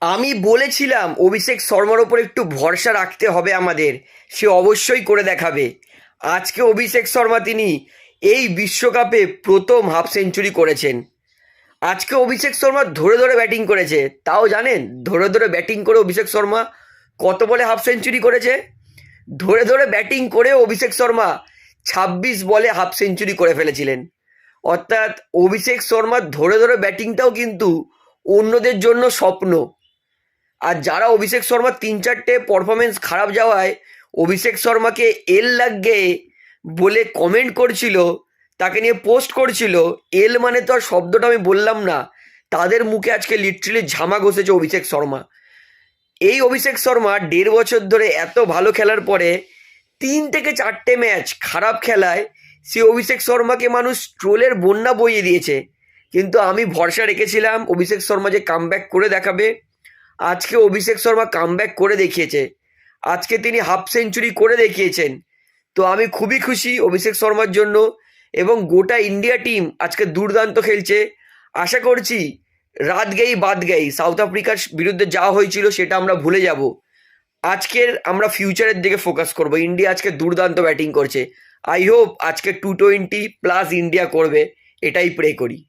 আমি বলেছিলাম অভিষেক শর্মার ওপর একটু ভরসা রাখতে হবে আমাদের। সে অবশ্যই করে দেখাবে। আজকে অভিষেক শর্মা তিনি এই বিশ্বকাপে প্রথম হাফ সেঞ্চুরি করেছেন। আজকে অভিষেক শর্মা ধরে ধরে ব্যাটিং করেছে। তাও জানেন ধরে ধরে ব্যাটিং করে অভিষেক শর্মা কত বলে হাফ সেঞ্চুরি করেছে? ধরে ধরে ব্যাটিং করে অভিষেক শর্মা 26 বলে হাফ সেঞ্চুরি করে ফেলেছিলেন। অর্থাৎ অভিষেক শর্মার ধরে ধরে ব্যাটিংটাও কিন্তু অন্যদের জন্য স্বপ্ন। আর যারা অভিষেক শর্মার 3-4টে পারফরমেন্স খারাপ যাওয়ায় অভিষেক শর্মাকে এল লাগে বলে কমেন্ট করছিল, তাকে নিয়ে পোস্ট করছিল, এল মানে তো আর শব্দটা আমি বললাম না, তাদের মুখে আজকে লিটারালি ঝামা ঘষেছে অভিষেক শর্মা। এই অভিষেক শর্মা 1.5 বছর ধরে এত ভালো খেলার পরে 3 থেকে 4টে ম্যাচ খারাপ খেলায় সে অভিষেক শর্মাকে মানুষ ট্রোলের বন্যা বইয়ে দিয়েছে। কিন্তু আমি ভরসা রেখেছিলাম অভিষেক শর্মা যে কামব্যাক করে দেখাবে। আজকে অভিষেক শর্মা কামব্যাক করে দেখিয়েছে। আজকে তিনি হাফ সেঞ্চুরি করে দেখিয়েছেন। তো আমি খুবই খুশি অভিষেক শর্মার জন্য। এবং গোটা ইন্ডিয়া টিম আজকে দুর্দান্ত খেলছে। আশা করছি রাত গেই বাদ গেই সাউথ আফ্রিকার বিরুদ্ধে যা হয়েছিল সেটা আমরা ভুলে যাব। আজকের আমরা ফিউচারের দিকে ফোকাস করব। ইন্ডিয়া আজকে দুর্দান্ত ব্যাটিং করছে। আই হোপ আজকে 220+ ইন্ডিয়া করবে, এটাই প্রে করি।